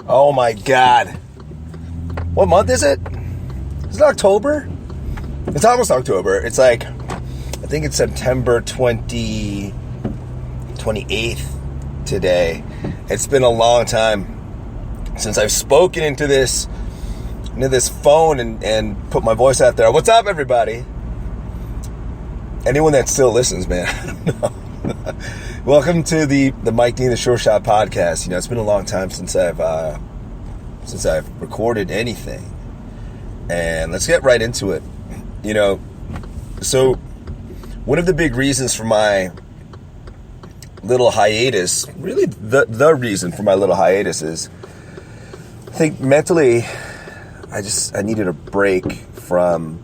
Oh my God. What month is it? Is it October? It's almost October. It's like, I think it's September 28th today. It's been a long time since I've spoken into this phone and put my voice out there. What's up, everybody? Anyone that still listens, man. I don't know. Welcome to the Mike Dean, the Short Shot podcast. You know, it's been a long time since I've recorded anything, and let's get right into it. You know, so one of the big reasons for my little hiatus, really the reason for my little hiatus is, I think mentally, I needed a break from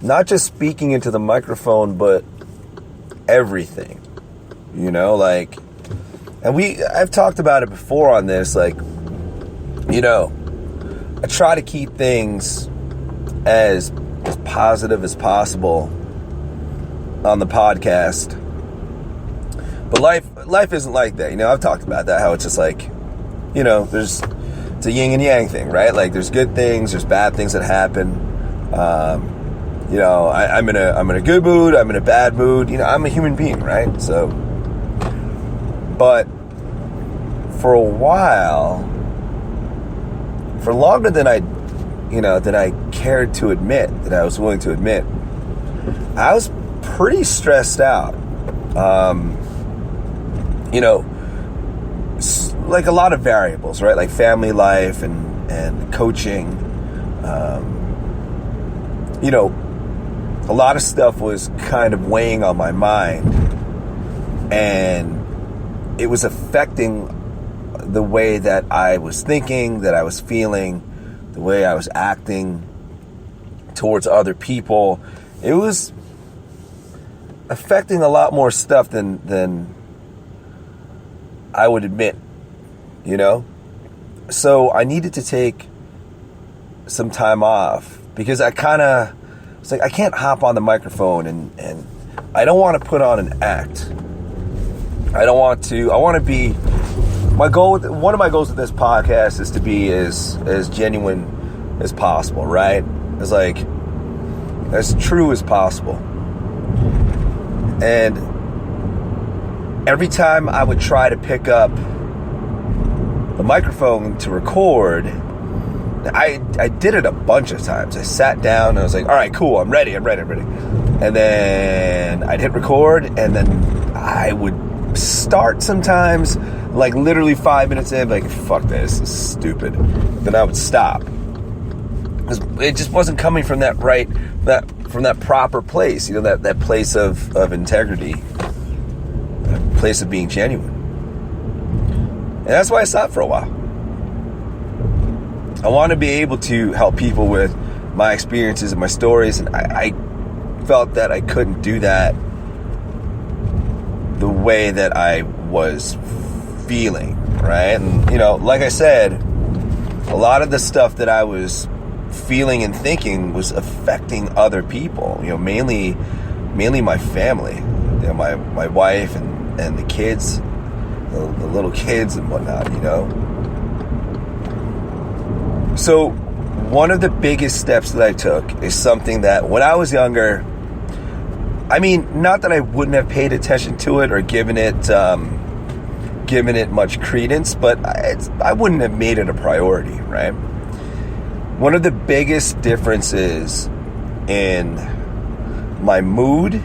not just speaking into the microphone, but everything. You know, like, and I've talked about it before on this, like, you know, I try to keep things as positive as possible on the podcast. But life isn't like that. You know, I've talked about that, how it's just like, you know, it's a yin and yang thing, right? Like, there's good things, there's bad things that happen. You know, I'm in a good mood, I'm in a bad mood. You know, I'm a human being, right? So, but for a while, for longer than I cared to admit, that I was willing to admit, I was pretty stressed out. You know, like a lot of variables, right? Like family life and coaching. You know, a lot of stuff was kind of weighing on my mind, and it was affecting the way that I was thinking, that I was feeling, the way I was acting towards other people. It was affecting a lot more stuff than I would admit, you know? So I needed to take some time off, because I was like, I can't hop on the microphone and I don't want to put on an act. I want to be, one of my goals with this podcast is to be as genuine as possible, right? As true as possible. And every time I would try to pick up the microphone to record, I did it a bunch of times. I sat down and I was like, all right, cool, I'm ready. And then I'd hit record, and then I would start sometimes, like literally 5 minutes in, like, fuck this is stupid. Then I would stop, because it just wasn't coming from that proper place, you know, that place of integrity, that place of being genuine. And that's why I stopped for a while. I want to be able to help people with my experiences and my stories, and I felt that I couldn't do that the way that I was feeling, right? And, you know, like I said, a lot of the stuff that I was feeling and thinking was affecting other people, you know, mainly my family, you know, my wife and the kids, the little kids and whatnot, you know. So one of the biggest steps that I took is something that when I was younger, I mean, not that I wouldn't have paid attention to it or given it much credence, but I wouldn't have made it a priority, right? One of the biggest differences in my mood,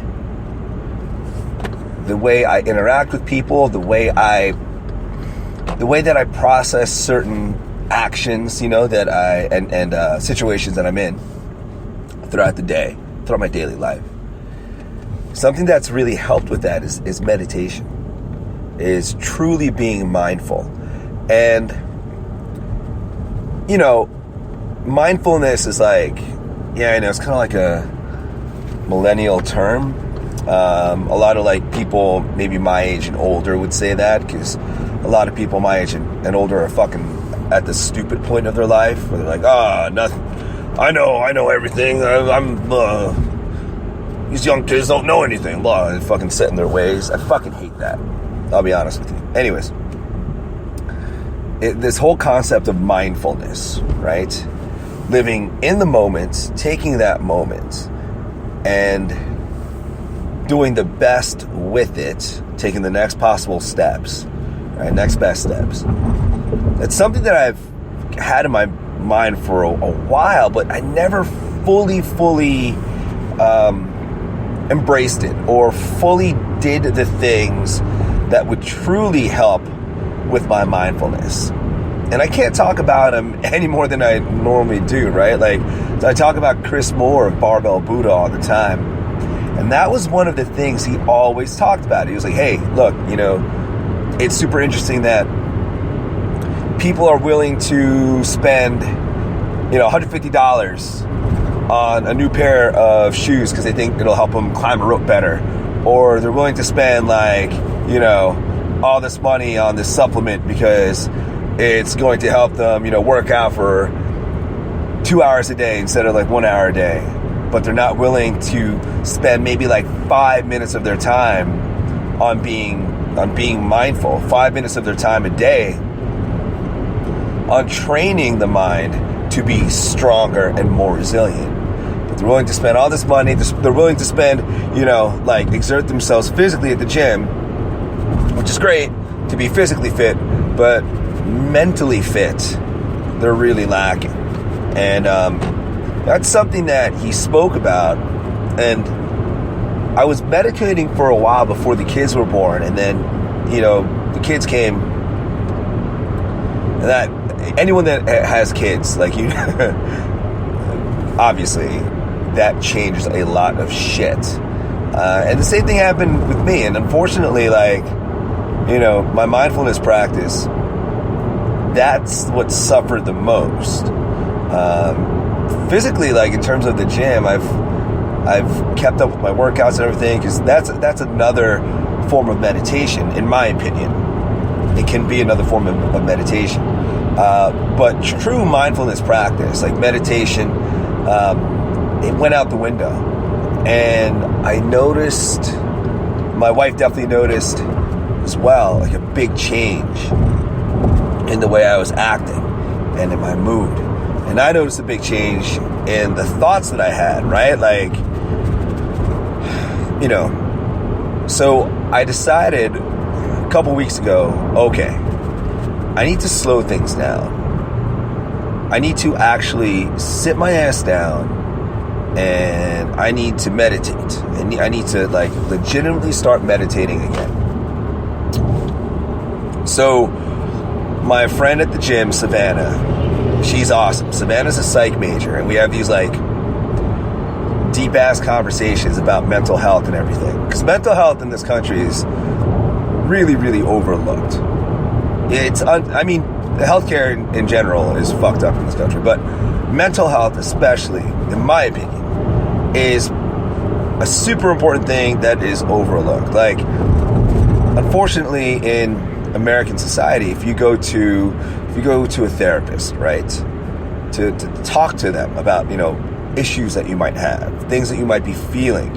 the way I interact with people, the way that I process certain actions, you know, that and situations that I'm in throughout the day, throughout my daily life. Something that's really helped with that is meditation, is truly being mindful. And, you know, mindfulness is like, yeah, I know, it's kind of like a millennial term. A lot of like people maybe my age and older would say that, because a lot of people my age and older are fucking at the stupid point of their life where they're like, nothing, I know everything, these young kids don't know anything, blah, and fucking set in their ways. I fucking hate that, I'll be honest with you. Anyways, this whole concept of mindfulness, right? Living in the moment, taking that moment, and doing the best with it, taking the next possible steps, right? Next best steps. It's something that I've had in my mind for a while, but I never fully embraced it or fully did the things that would truly help with my mindfulness. And I can't talk about him any more than I normally do, right? Like, so I talk about Chris Moore of Barbell Buddha all the time. And that was one of the things he always talked about. He was like, hey, look, it's super interesting that people are willing to spend, $150 on a new pair of shoes because they think it'll help them climb a rope better. Or they're willing to spend all this money on this supplement because it's going to help them, work out for 2 hours a day instead of 1 hour a day. But they're not willing to spend maybe 5 minutes of their time on being mindful, 5 minutes of their time a day on training the mind to be stronger and more resilient. But they're willing to spend all this money. They're willing to spend, exert themselves physically at the gym, which is great to be physically fit, but mentally fit, they're really lacking. And that's something that he spoke about. And I was meditating for a while before the kids were born, and then the kids came. And that anyone that has kids, obviously that changes a lot of shit. And the same thing happened with me. And unfortunately, my mindfulness practice, that's what suffered the most. Physically, in terms of the gym, I've kept up with my workouts and everything, because that's another form of meditation, in my opinion. It can be another form of meditation. But true mindfulness practice, like meditation, it went out the window. And I noticed, my wife definitely noticed as well, a big change in the way I was acting and in my mood. And I noticed a big change in the thoughts that I had, right? So I decided a couple weeks ago, okay, I need to slow things down. I need to actually sit my ass down, and I need to meditate. And I need to legitimately start meditating again. So my friend at the gym, Savannah, she's awesome. Savannah's a psych major, and we have these deep ass conversations about mental health and everything. Because mental health in this country is really, really overlooked. The healthcare in general is fucked up in this country, but mental health, especially, in my opinion, is a super important thing that is overlooked. Unfortunately, in American society, if you go to a therapist, right, to talk to them about issues that you might have, things that you might be feeling,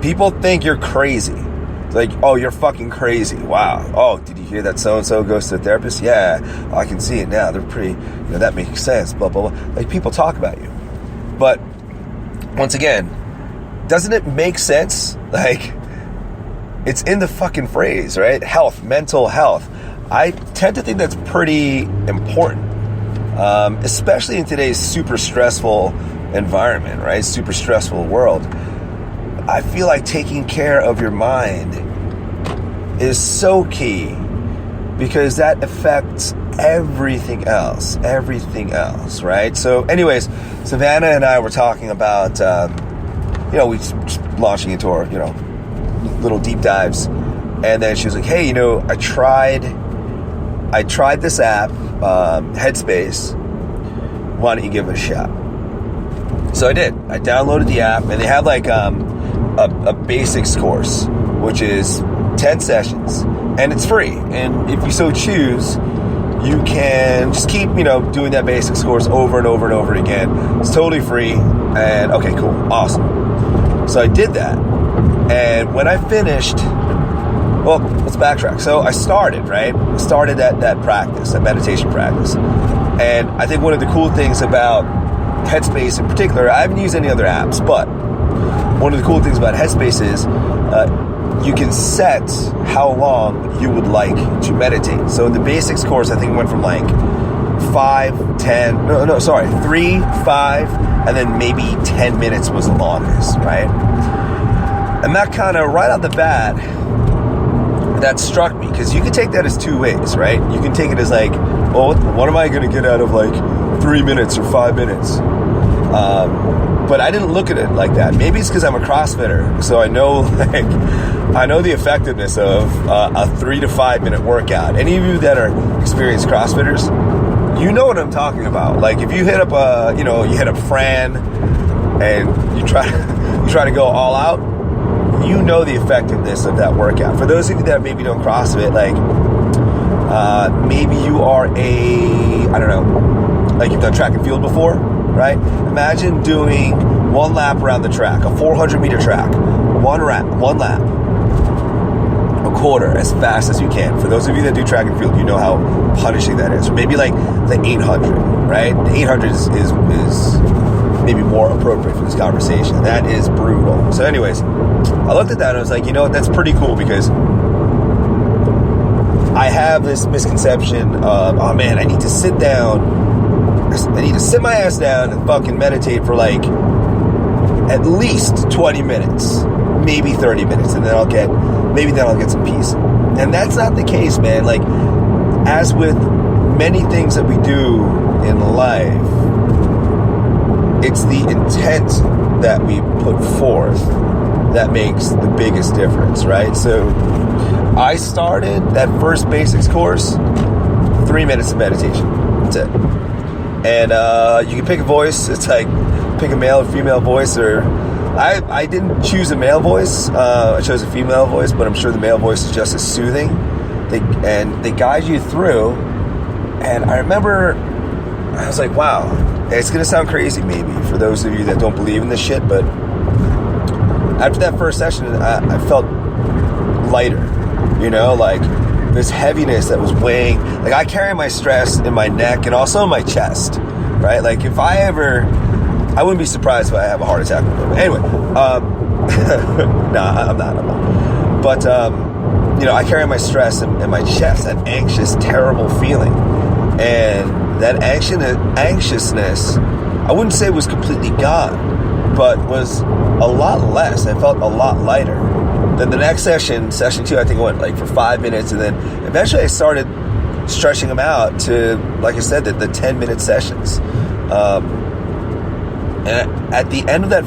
people think you're crazy. It's oh, you're fucking crazy. Wow. Oh, did you hear that so-and-so goes to a therapist? Yeah, I can see it now. They're pretty, that makes sense, blah, blah, blah. People talk about you. But once again, doesn't it make sense? It's in the fucking phrase, right? Health, mental health. I tend to think that's pretty important, especially in today's super stressful environment, right? Super stressful world. I feel like taking care of your mind is so key, because that affects everything else, right? So anyways, Savannah and I were talking about, we just launching into our, little deep dives. And then she was like, hey, I tried this app, Headspace. Why don't you give it a shot? So I did. I downloaded the app, and they have a basics course, which is 10 sessions, and it's free. And if you so choose, you can just keep, doing that basics course over and over and over again. It's totally free. And okay, cool. Awesome. So I did that. And when I finished Well, let's backtrack. So I started that practice, that meditation practice. And I think one of the cool things about Headspace in particular, I haven't used any other apps, but one of the cool things about Headspace is you can set how long you would like to meditate. So in the basics course, I think it went from like 3, 5, and then maybe 10 minutes was the longest, right? And that kind of, right out the bat, that struck me, because you can take that as two ways, right? You can take it as like, well, what am I going to get out of like 3 minutes or 5 minutes? But I didn't look at it like that. Maybe it's because I'm a CrossFitter, so I know the effectiveness of a 3 to 5 minute workout. Any of you that are experienced CrossFitters, you know what I'm talking about. Like if you hit up you hit up Fran and you try to go all out, you know the effectiveness of that workout. For those of you that maybe don't CrossFit, like maybe you are like you've done track and field before, right? Imagine doing one lap around the track, a 400 meter track, one lap, a quarter, as fast as you can. For those of you that do track and field, you know how punishing that is. Or maybe like the 800, right? The 800 is maybe more appropriate for this conversation. That is brutal. So anyways, I looked at that and I was like, you know what, that's pretty cool, because I have this misconception of, oh man, I need to sit my ass down and fucking meditate for like at least 20 minutes, maybe 30 minutes, and then I'll get some peace. And that's not the case, man. Like, as with many things that we do in life, it's the intent that we put forth that makes the biggest difference, right? So I started that first basics course, 3 minutes of meditation. That's it. And you can pick a voice. It's like pick a male or female voice, or I didn't choose a male voice. I chose a female voice, but I'm sure the male voice is just as soothing. They guide you through. And I remember I was like, wow, it's going to sound crazy maybe for those of you that don't believe in this shit, but after that first session, I felt lighter, like this heaviness that was weighing. Like, I carry my stress in my neck and also in my chest, right? Like, if I wouldn't be surprised if I have a heart attack. Anyway, I'm not. But, I carry my stress in my chest, that anxious, terrible feeling. And that anxiousness, I wouldn't say was completely gone, but was a lot less. I felt a lot lighter. Then the next session 2, I think I went like for 5 minutes, and then eventually I started stretching them out to, like I said, the 10-minute sessions. And at the end of that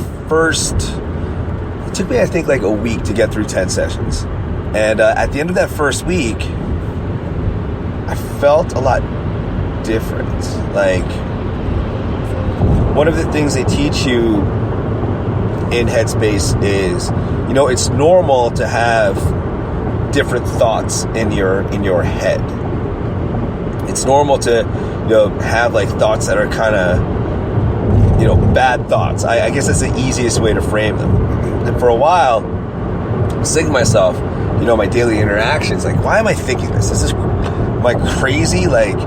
it took me, I think, like a week to get through 10 sessions. And at the end of that first week, I felt a lot different. Like, one of the things they teach you in Headspace is, it's normal to have different thoughts in your head. It's normal to, have like thoughts that are kind of, bad thoughts. I guess that's the easiest way to frame them. And for a while, I was thinking to myself, my daily interactions, like, why am I thinking this? Am I crazy? Like,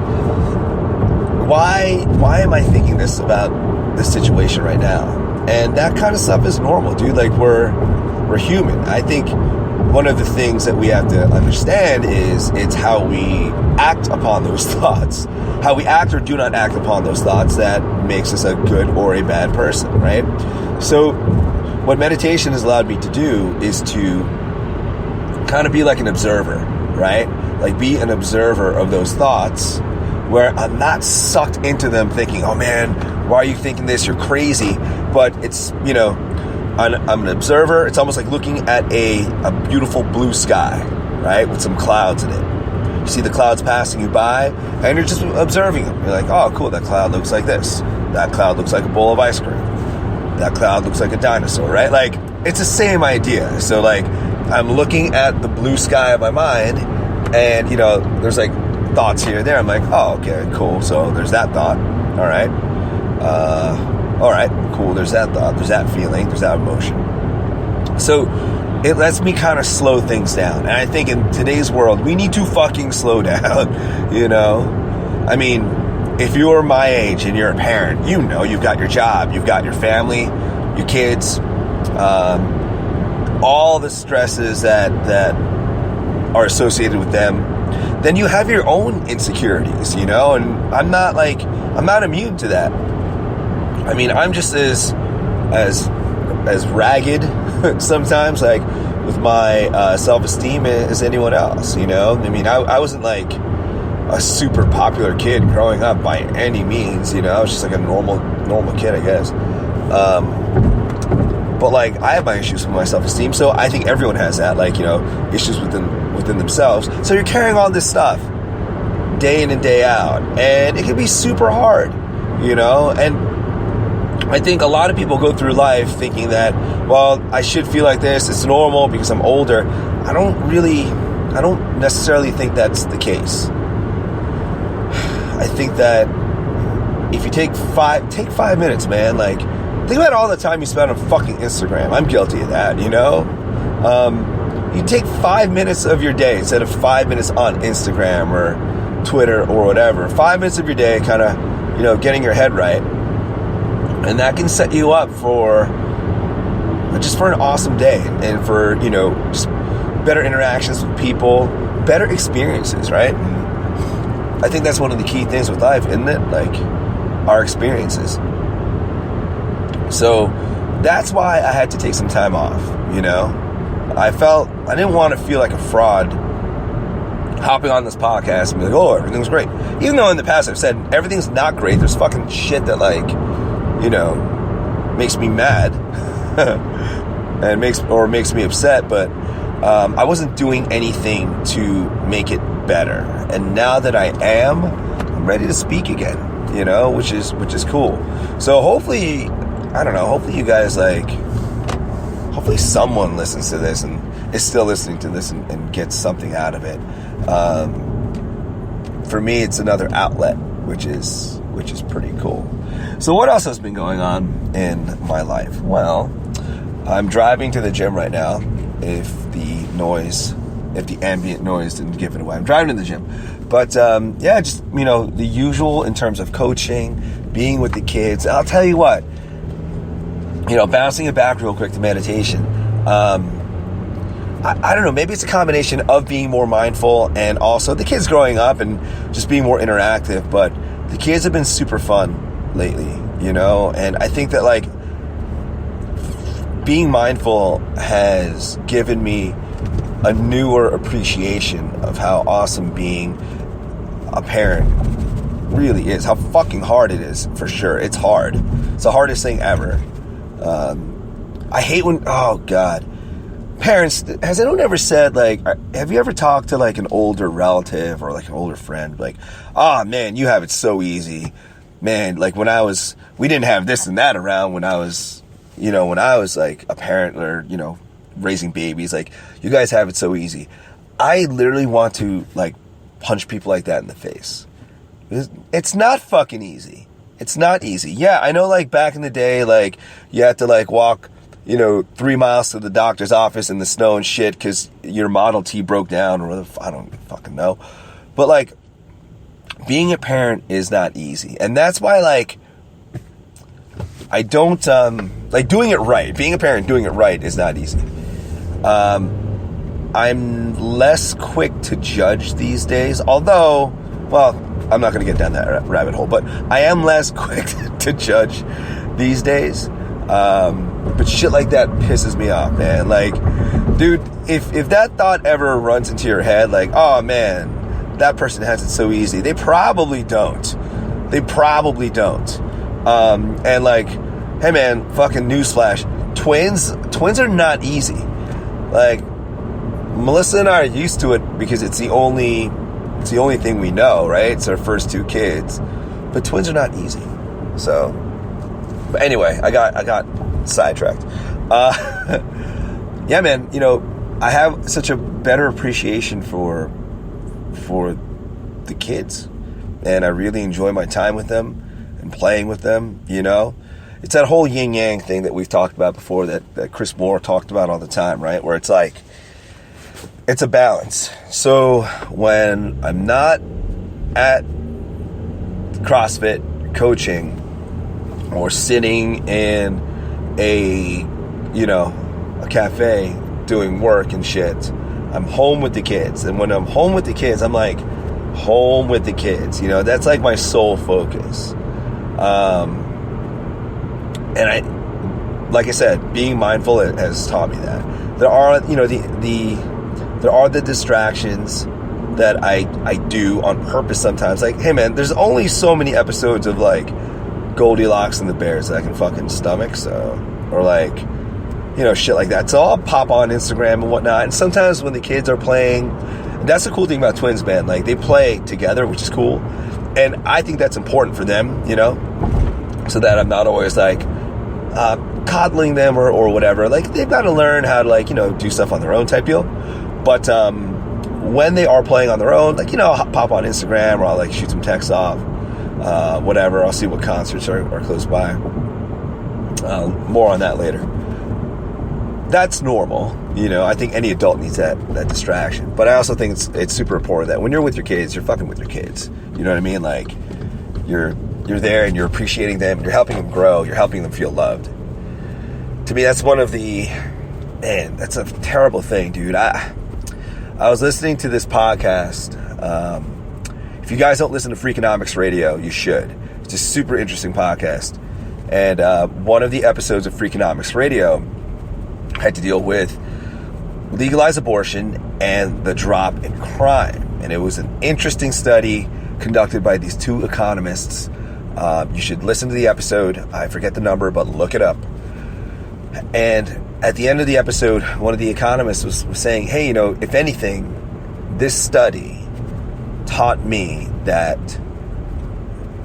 why am I thinking this about this situation right now? And that kind of stuff is normal, dude. Like, we're human. I think one of the things that we have to understand is it's how we act upon those thoughts. How we act or do not act upon those thoughts that makes us a good or a bad person, right? So what meditation has allowed me to do is to kind of be like an observer, right? Like, be an observer of those thoughts where I'm not sucked into them thinking, oh man, why are you thinking this? You're crazy. But it's, I'm an observer. It's almost like looking at a beautiful blue sky, right? With some clouds in it. You see the clouds passing you by, and you're just observing them. You're like, oh, cool, that cloud looks like this. That cloud looks like a bowl of ice cream. That cloud looks like a dinosaur, right? Like, it's the same idea. So, like, I'm looking at the blue sky of my mind, and, there's, like, thoughts here and there. I'm like, oh, okay, cool. So there's that thought. All right. All right, cool. There's that thought. There's that feeling. There's that emotion. So it lets me kind of slow things down. And I think in today's world, we need to fucking slow down, you know? I mean, if you're my age and you're a parent, you know you've got your job, you've got your family, your kids, all the stresses that are associated with them. Then you have your own insecurities, you know? And I'm not immune to that. I mean, I'm just as ragged sometimes, like, with my self-esteem as anyone else, you know? I mean, I wasn't like a super popular kid growing up by any means, you know? I was just like a normal kid, I guess. But like, I have my issues with my self-esteem, so I think everyone has that, like, you know, issues within themselves. So you're carrying all this stuff day in and day out, and it can be super hard, you know? And I think a lot of people go through life thinking that, well, I should feel like this, it's normal because I'm older. I don't necessarily think that's the case. I think that if you take 5 minutes, man, like, think about all the time you spend on fucking Instagram. I'm guilty of that, you know? You take 5 minutes of your day instead of 5 minutes on Instagram or Twitter or whatever. 5 minutes of your day kind of, you know, getting your head right. And that can set you up for an awesome day and for, you know, just better interactions with people, better experiences, right? I think that's one of the key things with life, isn't it? Like, our experiences. So that's why I had to take some time off, you know? I didn't want to feel like a fraud hopping on this podcast and be like, oh, everything's great. Even though in the past I've said everything's not great, there's fucking shit that, like, you know, makes me mad and makes me upset, but I wasn't doing anything to make it better. And now that I am, I'm ready to speak again, you know, which is cool. So hopefully, I don't know, hopefully you guys, like, hopefully someone listens to this and is still listening to this and gets something out of it. For me, it's another outlet, which is pretty cool. So what else has been going on in my life? Well, I'm driving to the gym right now. If the ambient noise didn't give it away, I'm driving to the gym. But yeah, just, you know, the usual in terms of coaching, being with the kids. I'll tell you what, you know, bouncing it back real quick to meditation. I don't know, maybe it's a combination of being more mindful and also the kids growing up and just being more interactive. But the kids have been super fun lately, you know, and I think that, like, being mindful has given me a newer appreciation of how awesome being a parent really is, how fucking hard it is, for sure. It's hard. It's the hardest thing ever. I hate when, oh God, parents, has anyone ever said, like, have you ever talked to, like, an older relative or, like, an older friend, like, oh man, you have it so easy, man, like, we didn't have this and that around when I was like a parent or, you know, raising babies, like, you guys have it so easy. I literally want to, like, punch people like that in the face. It's not fucking easy. It's not easy. Yeah, I know, like, back in the day, like, you had to, like, walk, you know, 3 miles to the doctor's office in the snow and shit because your Model T broke down or whatever, I don't fucking know. But, like, being a parent is not easy. And that's why, like, I don't, like, doing it right, being a parent, doing it right is not easy. I'm less quick to judge these days, although, well, I'm not going to get down that rabbit hole, but I am less quick to judge these days. But shit like that pisses me off, man. Like, dude, if that thought ever runs into your head, like, oh man, that person has it so easy. They probably don't. And like, hey man, fucking newsflash, twins are not easy. Like, Melissa and I are used to it because it's the only thing we know, right? It's our first 2 kids. But twins are not easy. So, but anyway, I got sidetracked. Yeah, man, you know, I have such a better appreciation for the kids, and I really enjoy my time with them and playing with them, you know. it's that whole yin yang thing that we've talked about before, that Chris Moore talked about all the time, right? Where it's like, it's a balance. So when I'm not at CrossFit coaching or sitting in a cafe doing work and shit, I'm home with the kids. And when I'm home with the kids, I'm like home with the kids. That's like my sole focus. And like I said, being mindful has taught me that. There are, there are the distractions that I do on purpose sometimes. Like, hey man, there's only so many episodes of like Goldilocks and the Bears that I can fucking stomach, or like, shit like that. So I'll pop on Instagram and whatnot. And sometimes when the kids are playing, that's the cool thing about twins, man. Like, they play together, which is cool. And I think that's important for them, so that I'm not always like coddling them or whatever. Like, they've got to learn how to, like, do stuff on their own type deal. But when they are playing on their own, like, I'll pop on Instagram, or I'll like shoot some texts off, whatever. I'll see what concerts are close by. More on that later. That's normal. I think any adult needs that distraction. But I also think it's super important that when you're with your kids, you're fucking with your kids. You know what I mean? Like, you're there and you're appreciating them, you're helping them grow, you're helping them feel loved. To me, that's one of the, man, that's a terrible thing, dude. I was listening to this podcast. If you guys don't listen to Freakonomics Radio, you should. It's a super interesting podcast. And one of the episodes of Freakonomics Radio had to deal with legalized abortion and the drop in crime. And it was an interesting study conducted by these two economists. You should listen to the episode. I forget the number, but look it up. And at the end of the episode, one of the economists was saying, hey, if anything, this study taught me that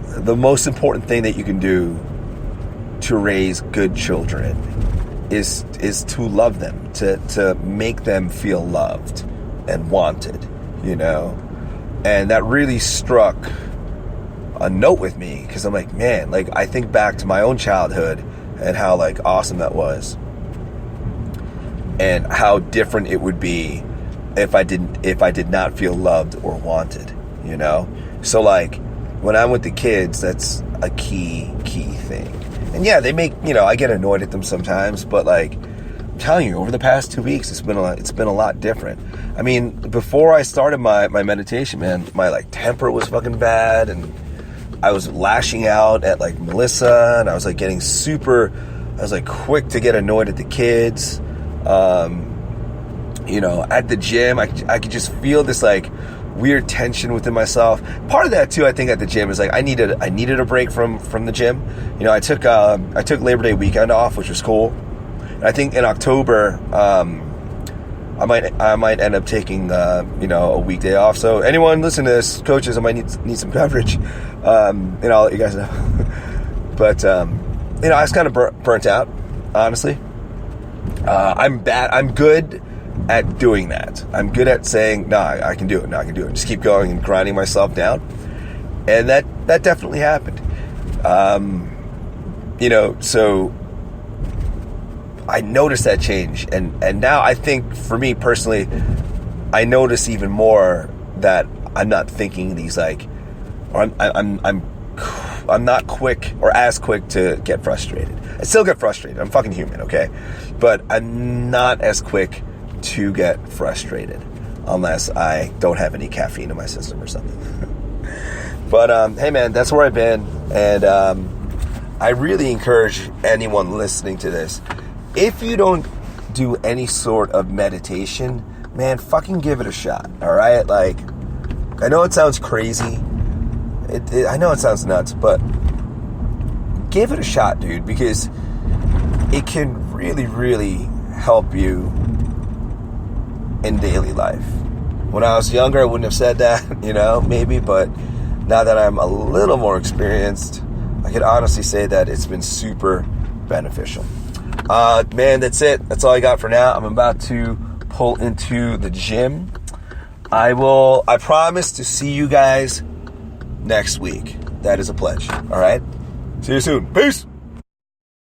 the most important thing that you can do to raise good children is to love them, to make them feel loved and wanted, and that really struck a note with me, because I'm like, man, like, I think back to my own childhood and how like awesome that was, and how different it would be if I did not feel loved or wanted, So like, when I'm with the kids, that's a key thing. And yeah, they make, I get annoyed at them sometimes, but like, I'm telling you, over the past 2 weeks, it's been a lot different. I mean, before I started my meditation, man, my like temper was fucking bad, and I was lashing out at like Melissa, and I was like getting I was like quick to get annoyed at the kids. At the gym, I could just feel this like weird tension within myself. Part of that too, I think, at the gym is like I needed a break from the gym. I took Labor Day weekend off, which was cool. And I think in October, I might end up taking a weekday off. So anyone listening to this, coaches, I might need some coverage. I'll let you guys know. But I was kind of burnt out, honestly. I'm good at doing that. I'm good at saying, no, I can do it. No, I can do it. Just keep going and grinding myself down. And that definitely happened. So I noticed that change. And now I think for me personally, I notice even more that I'm not thinking these like, or I'm not quick or as quick to get frustrated. I still get frustrated. I'm fucking human, okay? But I'm not as quick to get frustrated unless I don't have any caffeine in my system or something. But hey man, that's where I've been, and I really encourage anyone listening to this, if you don't do any sort of meditation, man, fucking give it a shot. All right, like, I know it sounds crazy, I know it sounds nuts, but give it a shot, dude, because it can really, really help you in daily life. When I was younger, I wouldn't have said that, maybe, but now that I'm a little more experienced, I can honestly say that it's been super beneficial. Man, that's it. That's all I got for now. I'm about to pull into the gym. I promise to see you guys next week. That is a pledge. All right? See you soon. Peace.